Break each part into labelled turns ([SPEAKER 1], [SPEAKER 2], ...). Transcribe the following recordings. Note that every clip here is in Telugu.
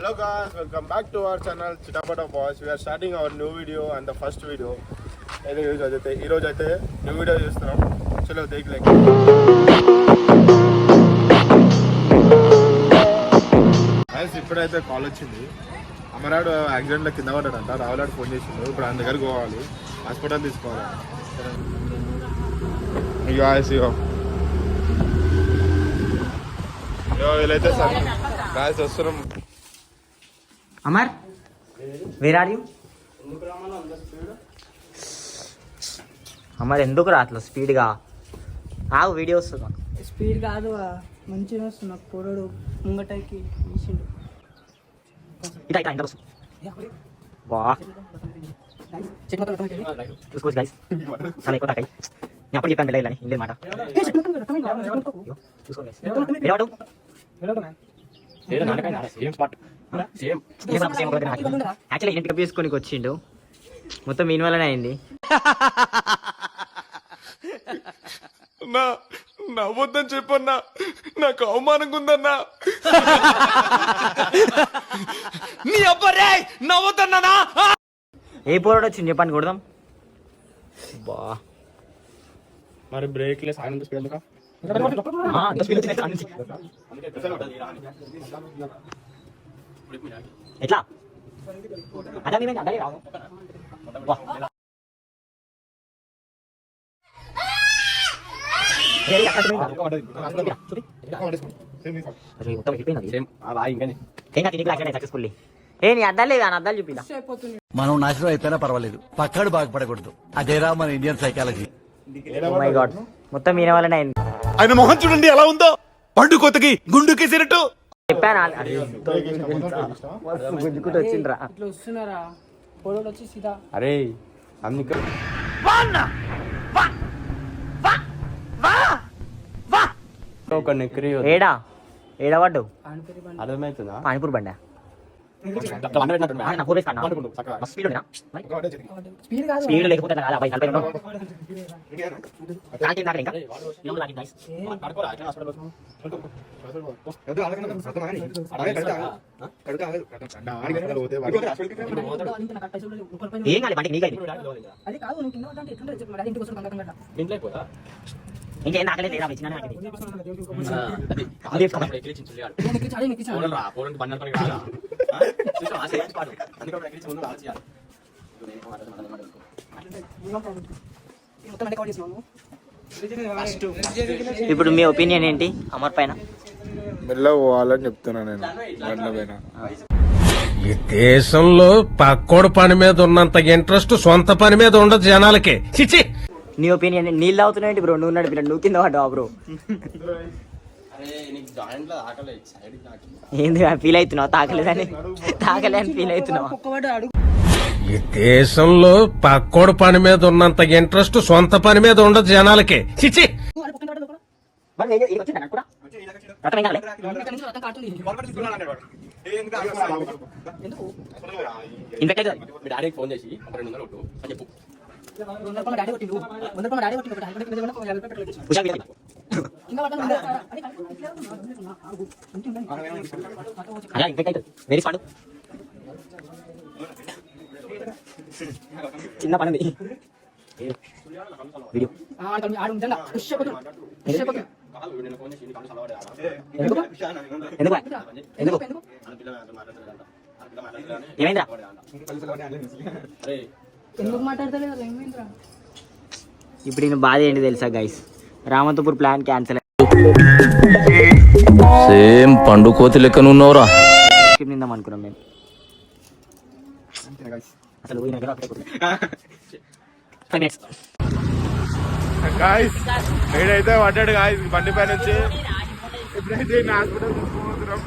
[SPEAKER 1] Hello guys, welcome back to our channel Chitapata Boys. We are starting our new video and the first video. ఈ రోజు అయితే న్యూ వీడియో చేస్తున్నాం. చలో దేఖ్ లేంगे. గైస్ ఇప్పుడైతే కాల్ వచ్చింది. అమరాడు యాక్సిడెంట్లో కింద పడ్డాడంట. రావులాడు ఫోన్ చేసిండు. ఇప్పుడు ఆయన దగ్గరికి పోవాలి, హాస్పిటల్ తీసుకోవాలి. వీళ్ళైతే గాయస్ వస్తున్నాం.
[SPEAKER 2] Amar where are you? Amar ఎందుకు రాట్లా స్పీడ్గా? ఆగు, వీడియో వస్తుందా?
[SPEAKER 3] స్పీడ్ కాదు, మంచిగా వస్తున్నా. పొరడు ముంగటకి తీసిండు.
[SPEAKER 2] ఇట్లా ఇట్లా వస్తుంది. వా చూసుకోవచ్చు గైస్, చాలా ఎక్కువ తాకాయి. నేను అప్పుడు చెప్పాను వెళ్ళాలని ఇంటి మాట. యాక్చువల్లీ ఇంటికి తీసుకొని వచ్చిండు. మొత్తం మీన్ వల్లనే అయింది.
[SPEAKER 1] నవ్వొద్దని చెప్పన్నా, నాకు అవమానంగా ఉందన్నా.
[SPEAKER 4] నీ అబ్బరే నవ్వుతున్నానా?
[SPEAKER 2] ఏ పోరాడు వచ్చింది చెప్పండి, కొడదాం. బా
[SPEAKER 1] మరి బ్రేక్ లెస్ ఆనంద స్పీడ్
[SPEAKER 2] ఎట్లా అలా మేము అదే రావు. సక్సెస్ఫుల్లీ ఏ నీ అద్దాలు లేదా? అద్దాలు చూపిలా.
[SPEAKER 4] మనం నాశనం అయిపోయినా పర్వాలేదు, పక్కడు బాగుపడకూడదు. అదేరా మన ఇండియన్ సైకాలజీ.
[SPEAKER 2] మై గాడ్, మొత్తం ఈయన వల్లనే అయింది.
[SPEAKER 4] ఆయన మొహం చూడండి ఎలా ఉందో, పండు కొత్తకి గుండుకేసినట్టు.
[SPEAKER 2] చెప్పాను గుంజుకుంటూ వచ్చిండ్రా.
[SPEAKER 3] ఇట్లా వస్తున్నారా? పొరడు వచ్చి సీదా.
[SPEAKER 1] అరే అందుకే
[SPEAKER 2] ఏడా ఏడా పడ్డు?
[SPEAKER 1] అర్థమవుతుందా?
[SPEAKER 2] పానీపూరి బండి
[SPEAKER 3] స్పీడ్ కాదు.
[SPEAKER 2] స్పీడ్ లేకపోతే ఏం కాదు బండి నీకైతే.
[SPEAKER 3] అది కాదు, నువ్వు కింద పడ్డా ఎట్లుంటే చెప్పు. అది ఇంటికి వస్తుంది.
[SPEAKER 2] ఇంకేం నాకలే లేదా వచ్చిన ఇప్పుడు మీ ఒపీనియన్ ఏంటి అమర్ పైన?
[SPEAKER 1] మెల్లగా పోవాలని చెప్తున్నా నేను. బండ్ల పైన
[SPEAKER 5] ఈ దేశంలో పక్కోడు పని మీద ఉన్నంత ఇంట్రెస్ట్ సొంత పని మీద ఉండదు జనాలకి. చిచి,
[SPEAKER 2] నీ ఒపీనియన్? నీళ్ళు అవుతున్నాయండి బ్రో, నువ్వు నడిపిన నువ్వు కింద పడ్డావా బ్రో? ఏంది ఫీల్ అవుతున్నావు? తాకలేదని తాకలేదని ఫీల్ అవుతున్నావా?
[SPEAKER 5] ఈ దేశంలో పక్కోడు పని మీద ఉన్నంత ఇంట్రెస్ట్ సొంత పని మీద ఉండదు జనాలకి. చిచి,
[SPEAKER 4] ఫోన్ చేసి చెప్పు.
[SPEAKER 2] చిన్న పని వీడియో ఏమైందిరా?
[SPEAKER 3] ఎందుకు మాట్లాడతలేదు? ఏమైందిరా?
[SPEAKER 2] ఇప్పుడు నేను బాధ ఏంటి తెలుసా guys? Ramanthapur plan cancel.
[SPEAKER 4] Same పండు కోతి లెక్కనున్నావురా.
[SPEAKER 2] నిందాం అనుకున్నాం మేము. అసలు
[SPEAKER 1] గాయస్ ఏడైతే పడ్డాడు గాయస్ బండి పై నుంచి. ఇప్పుడైతే హాస్పిటల్ తీసుకుపోతున్నాం.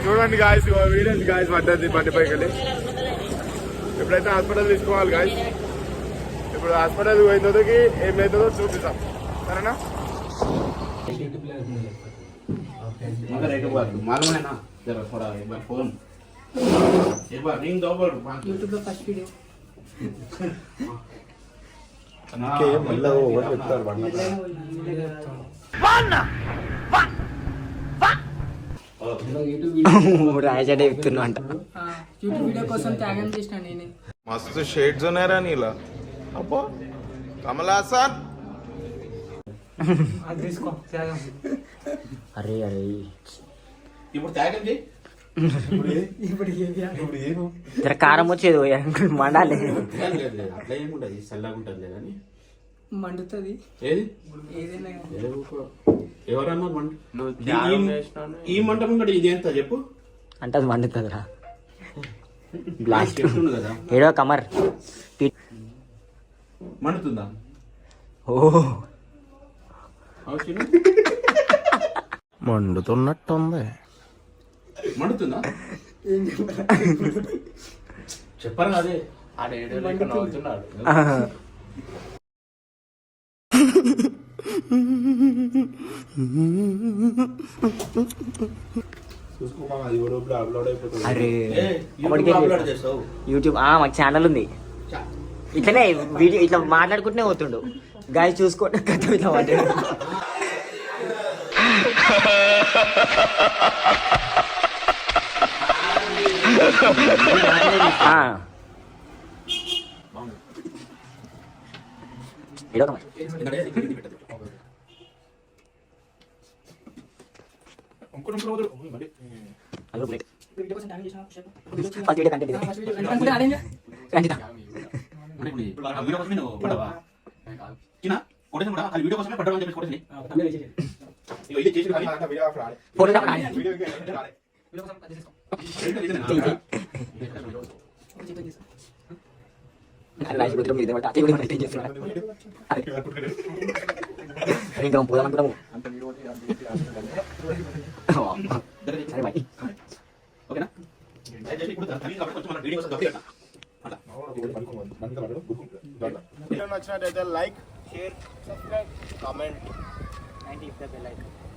[SPEAKER 1] చూడండి గాయస్, వీడియో గాయస్ పడ్డది బండి పైకి వెళ్ళి. ఇప్పుడైతే హాస్పిటల్ తీసుకోవాలి గాయస్. ఇప్పుడు హాస్పిటల్ పోయినందుకు ఏమైతుందో చూపిస్తాం, సరేనా?
[SPEAKER 3] యూట్యూబ్ లో ఫస్ట్ వీడియో
[SPEAKER 2] రాయచటే చెప్తున్నా అంట.
[SPEAKER 3] యూట్యూబ్ వీడియో కోసం త్యాగం చేసిన నేనే.
[SPEAKER 1] మస్తు షేడ్స్ ఉన్నాయరా నీలా. అబ్బో కమల్ హాసన్.
[SPEAKER 3] అది తీసుకో త్యాగం.
[SPEAKER 2] అరే అరే
[SPEAKER 6] ఇప్పుడు త్యాగం చేయి.
[SPEAKER 3] ఇప్పుడు ఏది
[SPEAKER 2] జర కారం వచ్చేది మండాలి.
[SPEAKER 6] అట్లా ఏముంటది, చల్లగా ఉంటుంది కానీ
[SPEAKER 3] మండుతుంది
[SPEAKER 6] ఏది
[SPEAKER 3] ఏదైనా.
[SPEAKER 6] ఎవరన్నారు మంట? ఈ మంట ముంగట ఇది ఎంత చెప్పు.
[SPEAKER 2] అంటే అది మండుతుందిరా. బ్లాస్ట్
[SPEAKER 6] చెప్తుండు కదా
[SPEAKER 2] ఏడో కమర్
[SPEAKER 6] మండుతుందా?
[SPEAKER 2] ఓ
[SPEAKER 6] అవసరం
[SPEAKER 5] మండుతున్నట్టుంది.
[SPEAKER 6] మండుతుందా చెప్పరా? అదే
[SPEAKER 2] అరే
[SPEAKER 6] అప్లోడ్ చేస్తావు.
[SPEAKER 2] యూట్యూబ్ మాకు ఛానల్ ఉంది. ఇట్లనే వీడియో ఇట్లా మాట్లాడుకుంటూనే పోతుండు. గాయ చూసుకోండి కథ ఇట్లా పడ్డాడు. ఏడో కమర్
[SPEAKER 3] వీడియో కోసం త్యాగం చేసిన
[SPEAKER 2] ఫస్ట్ వీడియో కంటెంట్
[SPEAKER 6] వీడియో కోసమే నువ్వు పడ్డావా? చిన్న కొట్టేసి కూడా అది వీడియో కోసమే పడ్డావా అని చెప్పి కొట్టేసి ఇది చేసి
[SPEAKER 2] ఫోటో
[SPEAKER 3] వీడియో కోసం అది తీసుకో.
[SPEAKER 2] ఇంకా పోదామనుకున్నాము.
[SPEAKER 6] ఓకేనా? వీడియో కోసం
[SPEAKER 1] నచ్చినట్టయితే like, share, subscribe, comment.
[SPEAKER 2] And hit the bell icon.